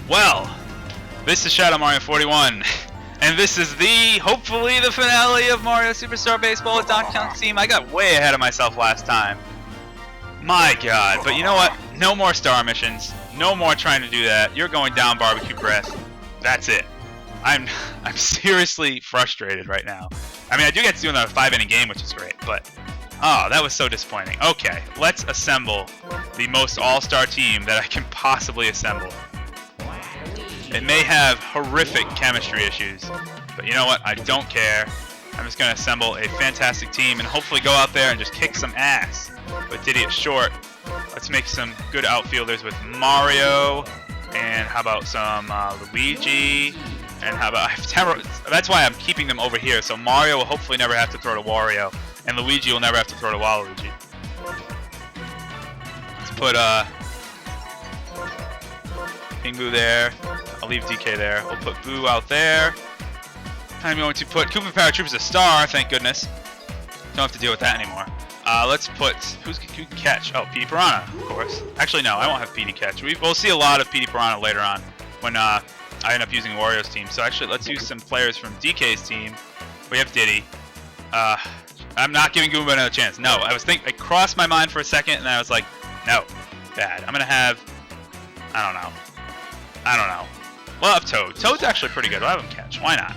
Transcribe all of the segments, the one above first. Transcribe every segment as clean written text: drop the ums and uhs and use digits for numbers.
Well, this is Shadow Mario 41, and this is hopefully the finale of Mario Superstar Baseball with Donkey Kong's team. I got way ahead of myself last time. My God, but you know what? No more star missions. No more trying to do that. You're going down, barbecue breath. That's it. I'm seriously frustrated right now. I mean, I do get to do another 5-inning game, which is great, but oh, that was so disappointing. Okay, let's assemble the most all-star team that I can possibly assemble. It may have horrific chemistry issues, but you know what? I don't care. I'm just going to assemble a fantastic team and hopefully go out there and just kick some ass with Diddy at short. Let's make some good outfielders with Mario, and how about some Luigi, and how about that's why I'm keeping them over here. So Mario will hopefully never have to throw to Wario, and Luigi will never have to throw to Waluigi. Let's put King Boo there. I'll leave DK there. We'll put Boo out there. I'm going to put Koopa Paratroopers a star, thank goodness. Don't have to deal with that anymore. Let's put, who can catch? Oh, Petey Piranha, of course. Actually, no, I won't have Petey catch. We'll see a lot of Petey Piranha later on when I end up using Wario's team. So actually, let's use some players from DK's team. We have Diddy. I'm not giving Goomba another chance. No, I crossed my mind for a second, and I was like, no, bad. I'm gonna have, I don't know. We'll have Toad. Toad's actually pretty good. We'll have him catch. Why not?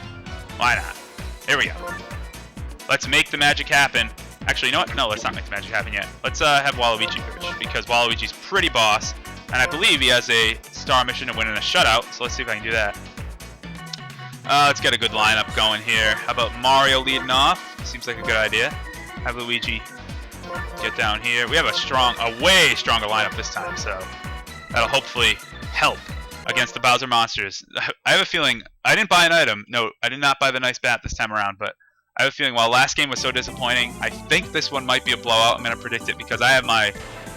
Why not? Here we go. Let's make the magic happen. Actually, you know what? No, let's not make the magic happen yet. Let's have Waluigi pitch, because Waluigi's pretty boss, and I believe he has a star mission to win in a shutout, so let's see if I can do that. Let's get a good lineup going here. How about Mario leading off? Seems like a good idea. Have Luigi get down here. We have a way stronger lineup this time, so that'll hopefully help against the Bowser monsters. I have a feeling, I didn't buy an item. No, I did not buy the nice bat this time around, but I have a feeling while last game was so disappointing, I think this one might be a blowout. I'm going to predict it because I have my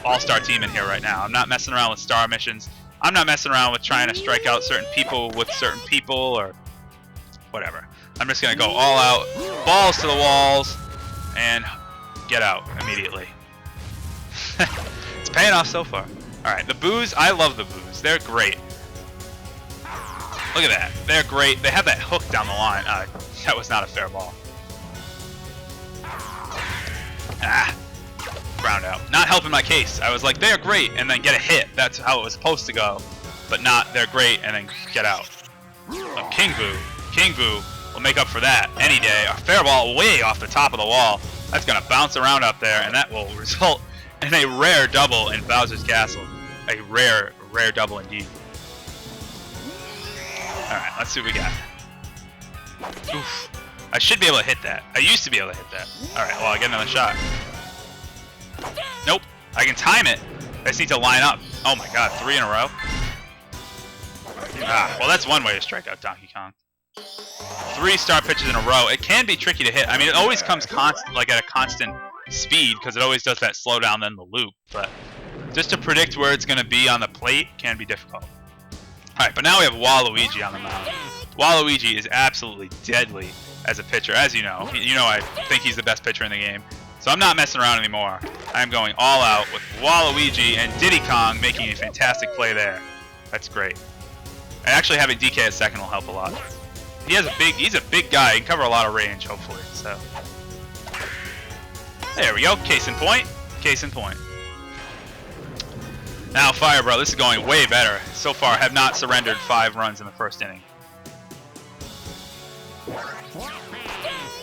all-star team in here right now. I'm not messing around with star missions. I'm not messing around with trying to strike out certain people with certain people or whatever. I'm just going to go all out, balls to the walls, and get out immediately. It's paying off so far. Alright, the Boos, I love the Boos. They're great. Look at that. They're great. They have that hook down the line. That was not a fair ball. Ground out. Not helping my case. I was like, they're great, and then get a hit. That's how it was supposed to go. But not, they're great, and then get out. King Boo. King Boo will make up for that any day. A fair ball way off the top of the wall. That's going to bounce around up there, and that will result in a rare double in Bowser's Castle. A rare double indeed. Alright, let's see what we got. Oof. I should be able to hit that. I used to be able to hit that. Alright, well, I get another shot. Nope. I can time it. I just need to line up. Oh my God, 3 in a row? Well, that's one way to strike out Donkey Kong. 3 star pitches in a row. It can be tricky to hit. I mean, it always comes constant, like at a constant speed, because it always does that slow down then the loop. But just to predict where it's going to be on the plate can be difficult. Alright, but now we have Waluigi on the mound. Waluigi is absolutely deadly as a pitcher, as you know. You know I think he's the best pitcher in the game. So I'm not messing around anymore. I'm going all out with Waluigi and Diddy Kong making a fantastic play there. That's great. And actually having DK at second will help a lot. He's a big guy. He can cover a lot of range, hopefully. So there we go. Case in point. Case in point. Now, Fire Bro, this is going way better. So far, have not surrendered 5 runs in the first inning.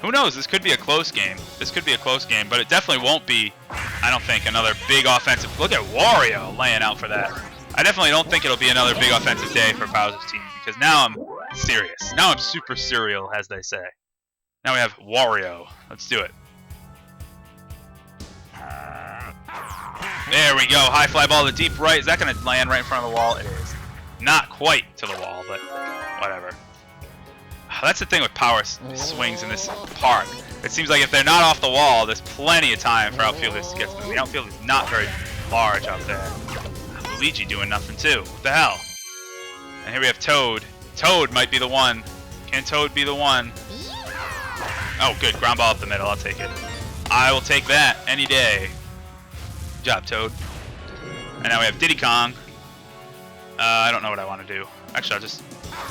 Who knows? This could be a close game. This could be a close game, but it definitely won't be, I don't think, another big offensive. Look at Wario laying out for that. I definitely don't think it'll be another big offensive day for Bowser's team, because now I'm serious. Now I'm super serial, as they say. Now we have Wario. Let's do it. There we go. High fly ball to deep right. Is that going to land right in front of the wall? It is. Not quite to the wall, but whatever. That's the thing with power swings in this park. It seems like if they're not off the wall, there's plenty of time for outfielders to get to them. The outfield is not very large out there. Luigi doing nothing too. What the hell? And here we have Toad. Toad might be the one. Can Toad be the one? Oh, good. Ground ball up the middle. I'll take it. I will take that any day. Good job, Toad. And now we have Diddy Kong. I don't know what I want to do. Actually, I'll just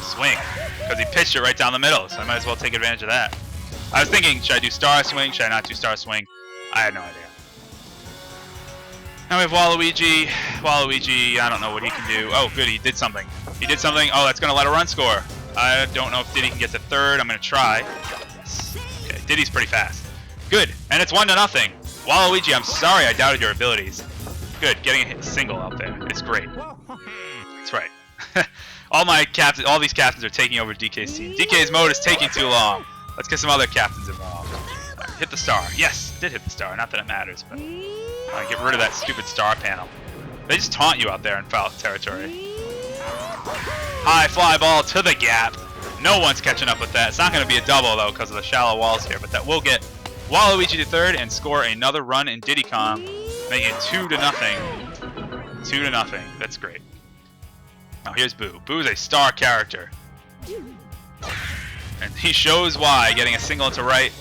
swing. Because he pitched it right down the middle, so I might as well take advantage of that. I was thinking, should I do star swing? Should I not do star swing? I had no idea. Now we have Waluigi. Waluigi, I don't know what he can do. Oh, good, he did something. He did something. Oh, that's going to let a run score. I don't know if Diddy can get to third. I'm going to try. Okay, Diddy's pretty fast. Good, and it's 1-0. Waluigi, I'm sorry I doubted your abilities. Good, getting a hit single out there. It's great. That's right. All these captains are taking over DK's team. DK's mode is taking too long. Let's get some other captains involved. Right, hit the star. Yes, did hit the star. Not that it matters, but get rid of that stupid star panel. They just taunt you out there in foul territory. High fly ball to the gap. No one's catching up with that. It's not going to be a double, though, because of the shallow walls here, but that will get Waluigi to third and score another run in Diddy Kong, making it 2-0. 2-0. That's great. Now here's Boo. Boo's a star character. And he shows why, getting a single into right.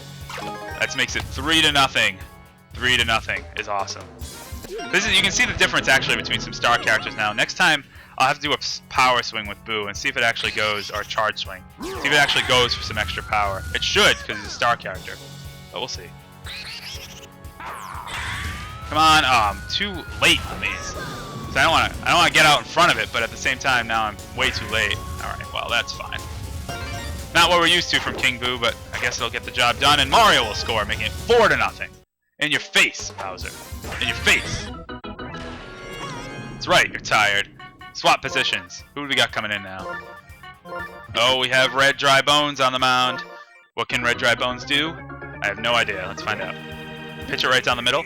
That makes it 3-0. 3-0 is awesome. You can see the difference actually between some star characters now. Next time I'll have to do a power swing with Boo and see if it actually goes, or a charge swing. See if it actually goes for some extra power. It should, because he's a star character. But we'll see. Come on, I'm too late on these. So I don't want to get out in front of it, but at the same time now I'm way too late. All right, well that's fine. Not what we're used to from King Boo, but I guess it'll get the job done, and Mario will score, making it 4-0. In your face, Bowser. In your face. That's right, you're tired. Swap positions. Who do we got coming in now? Oh, we have Red Dry Bones on the mound. What can Red Dry Bones do? I have no idea. Let's find out. Pitch it right down the middle.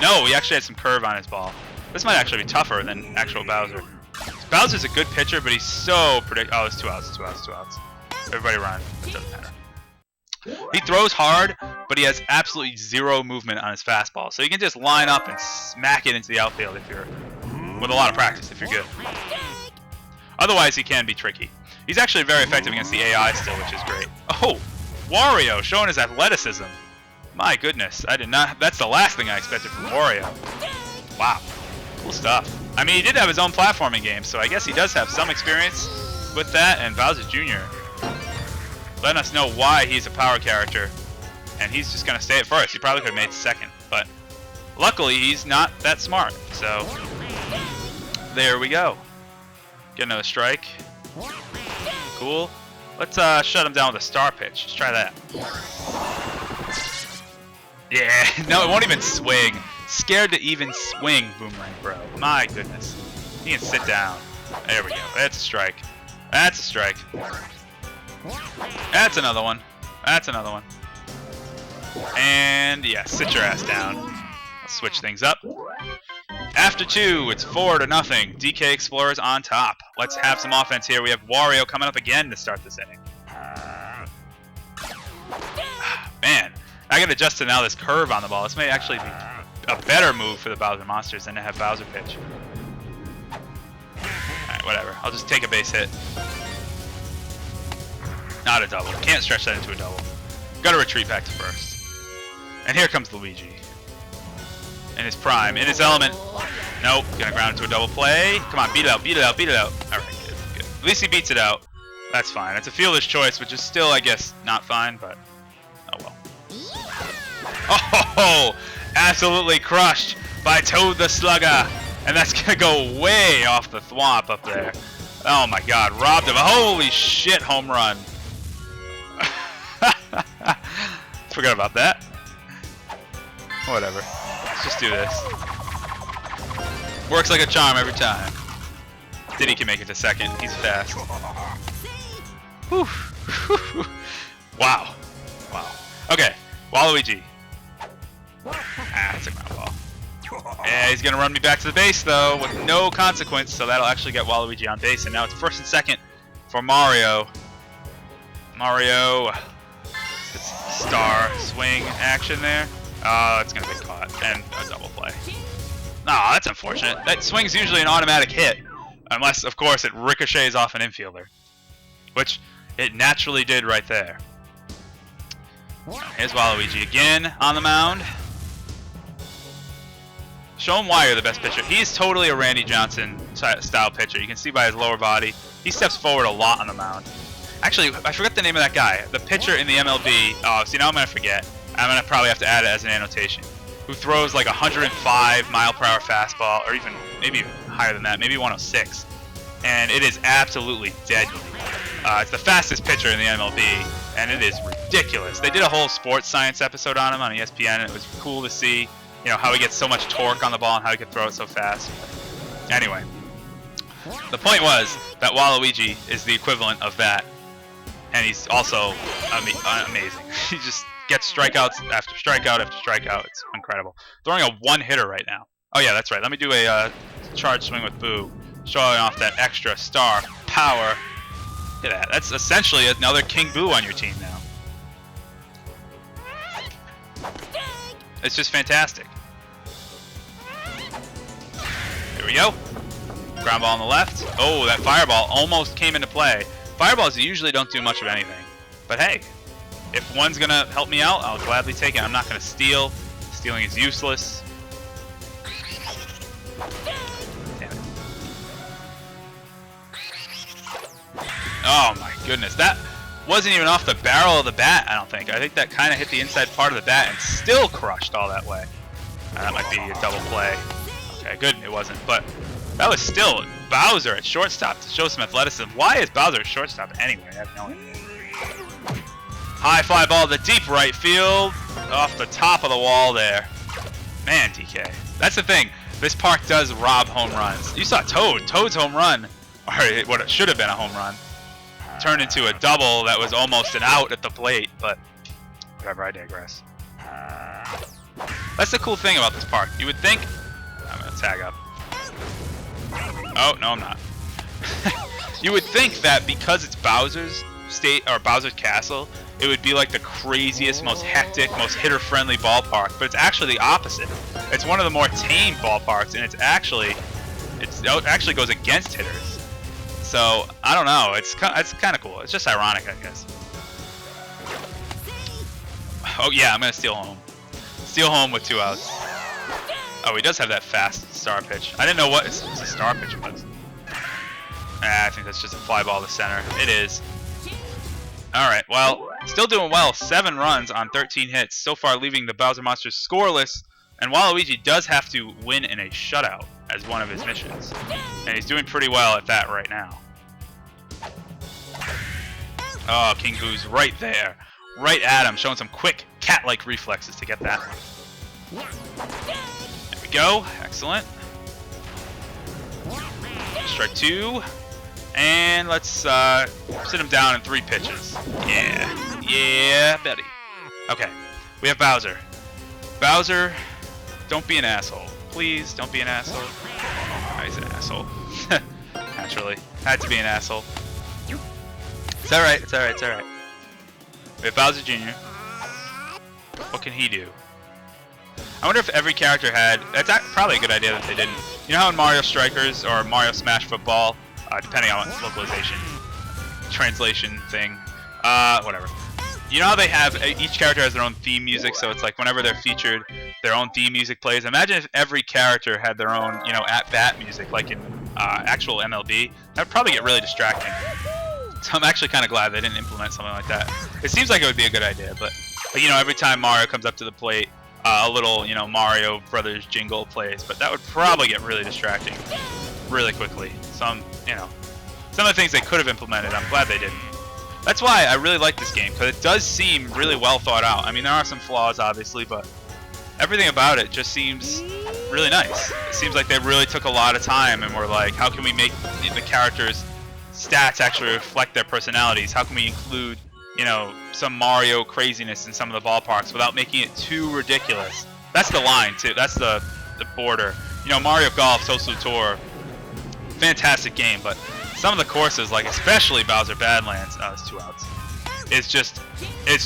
No, he actually had some curve on his ball. This might actually be tougher than actual Bowser. Bowser's a good pitcher, but he's so predictable. Oh, it's 2 outs, 2 outs, 2 outs. Everybody run. It doesn't matter. He throws hard, but he has absolutely zero movement on his fastball. So you can just line up and smack it into the outfield if you're with a lot of practice, if you're good. Otherwise, he can be tricky. He's actually very effective against the AI still, which is great. Oh, Wario showing his athleticism. My goodness, I did not. That's the last thing I expected from Wario. Wow, cool stuff. I mean, he did have his own platforming game, so I guess he does have some experience with that. And Bowser Jr. letting us know why he's a power character, and he's just gonna stay at first. He probably could have made second, but luckily he's not that smart. So there we go. Get another strike. Cool. Let's shut him down with a star pitch. Let's try that. Yeah, no, it won't even swing. Scared to even swing, Boomerang Bro. My goodness. He can sit down. There we go. That's a strike. That's a strike. That's another one. That's another one. And yeah, sit your ass down. Let's switch things up. After 2, it's 4-0. DK Explorers on top. Let's have some offense here. We have Wario coming up again to start this inning. Man, I gotta adjust to now this curve on the ball. This may actually be a better move for the Bowser monsters than to have Bowser pitch. Alright, whatever. I'll just take a base hit. Not a double. Can't stretch that into a double. Gotta retreat back to first. And here comes Luigi. In his prime, in his element. Nope, gonna ground into a double play. Come on, beat it out, beat it out, beat it out. Alright, good, good. At least he beats it out. That's fine. It's a fielder's choice, which is still, I guess, not fine, but oh well. Oh, absolutely crushed by Toad the Slugger. And that's gonna go way off the thwomp up there. Oh my god, robbed him. Holy shit, home run. Forgot about that. Whatever. Let's just do this. Works like a charm every time. Diddy can make it to second. He's fast. Whew. Wow. Wow. Okay. Waluigi. Ah, that's a ground ball. Yeah, he's gonna run me back to the base though, with no consequence. So that'll actually get Waluigi on base, and now it's first and second for Mario. Mario. It's star swing action there. Oh, it's gonna get caught and a double play. No, that's unfortunate. That swing's usually an automatic hit, unless, of course, it ricochets off an infielder, which it naturally did right there. Here's Waluigi again on the mound. Show him why you're the best pitcher. He's totally a Randy Johnson style pitcher. You can see by his lower body. He steps forward a lot on the mound. Actually, I forgot the name of that guy. The pitcher in the MLB. Oh, see, now I'm going to forget. I'm going to probably have to add it as an annotation. Who throws like 105 mile-per-hour fastball, or even maybe higher than that, maybe 106. And it is absolutely deadly. It's the fastest pitcher in the MLB, and it is ridiculous. They did a whole sports science episode on him on ESPN, and it was cool to see, you know, how he gets so much torque on the ball and how he can throw it so fast. Anyway, the point was that Waluigi is the equivalent of that, and he's also amazing. He just gets strikeouts after strikeout after strikeout. It's incredible. Throwing a one-hitter right now. Oh yeah, that's right. Let me do a charge swing with Boo, showing off that extra star power. Look at that. That's essentially another King Boo on your team now. It's just fantastic. Here we go. Ground ball on the left. Oh, that fireball almost came into play. Fireballs usually don't do much of anything. But hey, if one's going to help me out, I'll gladly take it. I'm not going to steal. Stealing is useless. Damn it. Oh my goodness. That wasn't even off the barrel of the bat, I don't think. I think that kind of hit the inside part of the bat and still crushed all that way. That might be a double play. Okay, good. It wasn't. But that was still Bowser at shortstop to show some athleticism. Why is Bowser at shortstop anyway? I have no idea. High fly ball to deep right field. Off the top of the wall there. Man, DK. That's the thing. This park does rob home runs. You saw Toad. Toad's home run, or what it should have been a home run, turned into a double that was almost an out at the plate, but whatever, I digress. That's the cool thing about this park. You would think... I'm going to tag up. Oh, no, I'm not. You would think that because it's Bowser's state or Bowser's castle, it would be like the craziest, most hectic, most hitter-friendly ballpark, but it's actually the opposite. It's one of the more tame ballparks, and it actually goes against hitters. So I don't know. It's kind of cool. It's just ironic, I guess. Oh yeah, I'm gonna steal home. Steal home with 2 outs. Oh, he does have that fast star pitch. I didn't know what his star pitch was. I think that's just a fly ball to center. It is. Alright, well, still doing well. 7 runs on 13 hits. So far leaving the Bowser Monsters scoreless. And Waluigi does have to win in a shutout as one of his missions. And he's doing pretty well at that right now. Oh, King Boo's right there. Right at him, showing some quick cat-like reflexes to get that. There we go. Excellent. Strike 2. And let's sit him down in 3 pitches. Yeah. Yeah, buddy. Okay. We have Bowser. Bowser, don't be an asshole. Please, don't be an asshole. Oh, he's an asshole. Naturally. Had to be an asshole. It's alright, it's alright, it's alright. We have Bowser Jr. What can he do? I wonder if every character had... That's probably a good idea that they didn't. You know how in Mario Strikers or Mario Smash Football, depending on localization, translation thing, whatever. You know how they have, each character has their own theme music, so it's like whenever they're featured, their own theme music plays. Imagine if every character had their own, you know, at-bat music, like in actual MLB. That would probably get really distracting. So I'm actually kind of glad they didn't implement something like that. It seems like it would be a good idea, but you know, every time Mario comes up to the plate, a little, you know, Mario Brothers jingle plays, but that would probably get really distracting really quickly. Some, you know, some of the things they could have implemented, I'm glad they didn't. That's why I really like this game, because it does seem really well thought out. I mean, there are some flaws, obviously, but everything about it just seems really nice. It seems like they really took a lot of time and were like, how can we make the characters' stats actually reflect their personalities? How can we include, you know, some Mario craziness in some of the ballparks without making it too ridiculous? That's the line, too. That's the border. You know, Mario Golf, Social Tour, fantastic game, but some of the courses, like especially Bowser Badlands, it's 2 outs. It's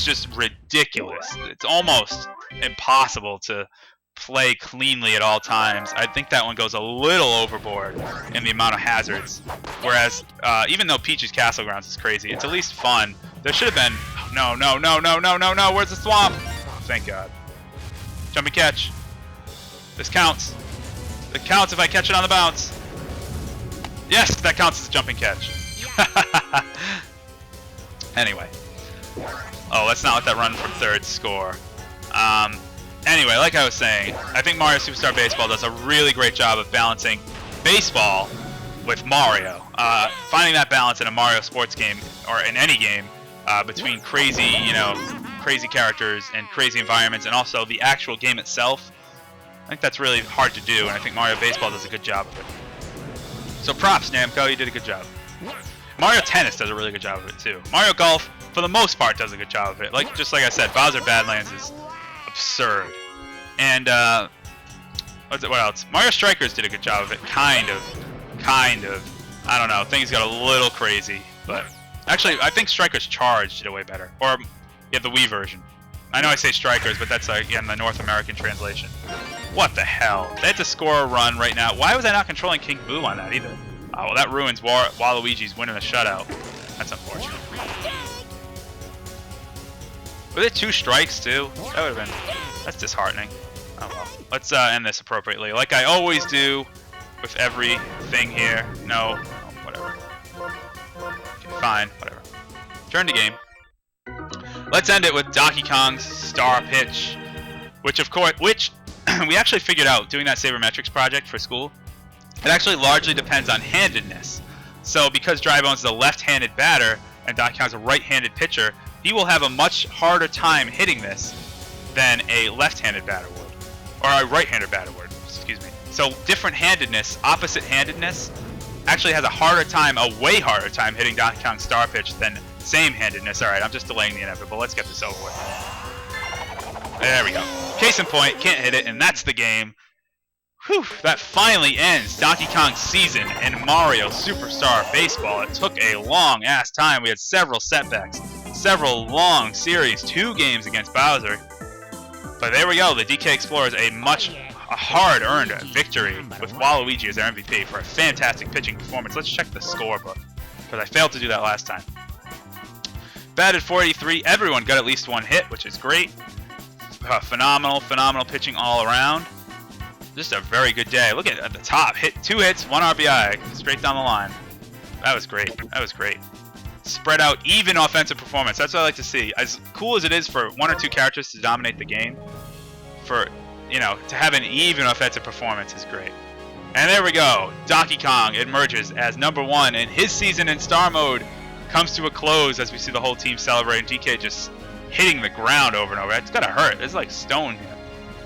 just ridiculous. It's almost impossible to play cleanly at all times. I think that one goes a little overboard in the amount of hazards. Whereas, even though Peach's Castle Grounds is crazy, it's at least fun. There should have been... No, no, no, no, no, no, no! Where's the swamp? Oh, thank God. Jumping catch. This counts. It counts if I catch it on the bounce. Yes, that counts as a jumping catch. Anyway. Oh, let's not let that run from third score. Anyway, like I was saying, I think Mario Superstar Baseball does a really great job of balancing baseball with Mario. Finding that balance in a Mario sports game, or in any game, between crazy, crazy characters and crazy environments, and also the actual game itself. I think that's really hard to do, and I think Mario Baseball does a good job of it. So props, Namco, you did a good job. Mario Tennis does a really good job of it too. Mario Golf, for the most part, does a good job of it. Just like I said, Bowser Badlands is absurd. And what else? Mario Strikers did a good job of it, kind of. I don't know. Things got a little crazy, but actually, I think Strikers Charge did it way better. Or yeah, the Wii version. I know I say Strikers, but that's again the North American translation. What the hell? They had to score a run right now. Why was I not controlling King Boo on that either? Oh, well, that ruins Waluigi's winning the shutout. That's unfortunate. Were there 2 strikes too? That would have been. That's disheartening. Oh well. Let's end this appropriately, like I always do with everything here. No, whatever. Okay, fine, whatever. Turn to game. Let's end it with Donkey Kong's Star Pitch, which we actually figured out doing that sabermetrics project for school. It actually largely depends on handedness. So because Drybone's is a left-handed batter and Donkey Kong's a right-handed pitcher, he will have a much harder time hitting this than a left-handed batter would, or a right-handed batter would. Excuse me. So different handedness, opposite handedness, actually has a way harder time hitting Donkey Kong's Star Pitch than same handedness. All right, I'm just delaying the inevitable. Let's get this over with. There we go. Case in point, can't hit it, and that's the game. Whew, that finally ends Donkey Kong's season in Mario Superstar Baseball. It took a long-ass time. We had several setbacks, several long series, 2 games against Bowser. But there we go. The DK Explorers a hard-earned victory with Waluigi as their MVP for a fantastic pitching performance. Let's check the scorebook, because I failed to do that last time. Batted .483. Everyone got at least 1 hit, which is great. Phenomenal pitching all around. Just a very good day. Look at the top. 2 hits, 1 RBI, straight down the line. That was great. Spread out, even offensive performance. That's what I like to see. As cool as it is for 1 or 2 characters to dominate the game, to have an even offensive performance is great. And there we go. Donkey Kong emerges as #1, and his season in Star Mode comes to a close as we see the whole team celebrating. DK just hitting the ground over and over. It's gotta hurt. It's like stone here.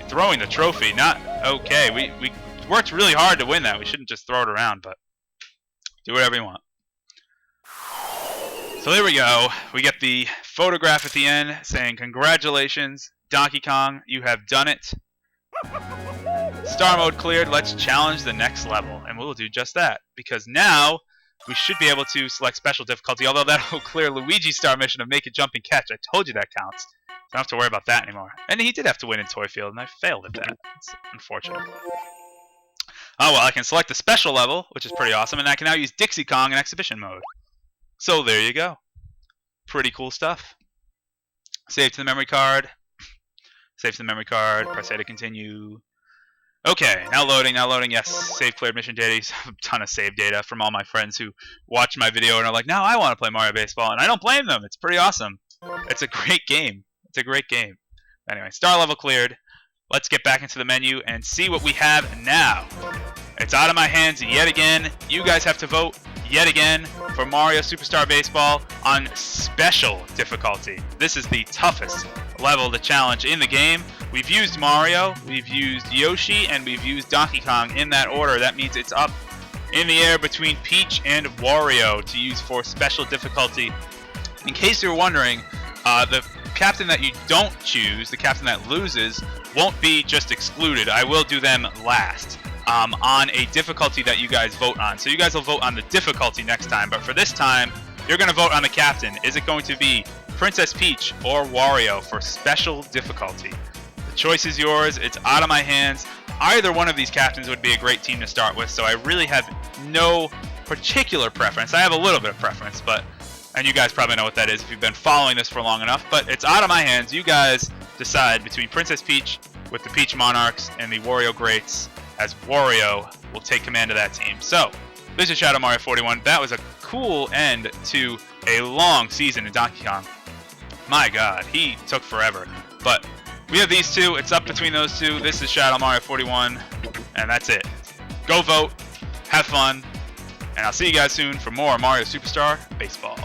Throwing the trophy, not okay. We worked really hard to win that. We shouldn't just throw it around, but do whatever you want. So there we go. We get the photograph at the end saying, "Congratulations, Donkey Kong, you have done it. Star mode cleared. Let's challenge the next level." And we'll do just that, because now we should be able to select special difficulty, although that'll clear Luigi's star mission of make a jump and catch. I told you that counts. Don't have to worry about that anymore. And he did have to win in Toy Field, and I failed at that. It's unfortunate. Oh well, I can select the special level, which is pretty awesome, and I can now use Dixie Kong in exhibition mode. So there you go. Pretty cool stuff. Save to the memory card. Save to the memory card. Press A to continue. Okay, now loading, yes, save cleared mission data. A ton of save data from all my friends who watch my video and are like, now I want to play Mario Baseball, and I don't blame them. It's pretty awesome. It's a great game. It's a great game. Anyway, star level cleared. Let's get back into the menu and see what we have now. It's out of my hands yet again. You guys have to vote yet again for Mario Superstar Baseball on special difficulty. This is the toughest level to challenge in the game. We've used Mario, we've used Yoshi, and we've used Donkey Kong in that order. That means it's up in the air between Peach and Wario to use for special difficulty. In case you're wondering, the captain that you don't choose, the captain that loses, won't be just excluded. I will do them last on a difficulty that you guys vote on. So you guys will vote on the difficulty next time, but for this time, you're going to vote on the captain. Is it going to be Princess Peach or Wario for special difficulty? The choice is yours. It's out of my hands. Either one of these captains would be a great team to start with, so I really have no particular preference. I have a little bit of preference, and you guys probably know what that is if you've been following this for long enough, but it's out of my hands. You guys decide between Princess Peach with the Peach Monarchs and the Wario Greats as Wario will take command of that team. So, this is Shadow Mario 41. That was a cool end to a long season in Donkey Kong. My God, he took forever. But we have these two. It's up between those two. This is Shadow Mario 41, and that's it. Go vote, have fun, and I'll see you guys soon for more Mario Superstar Baseball.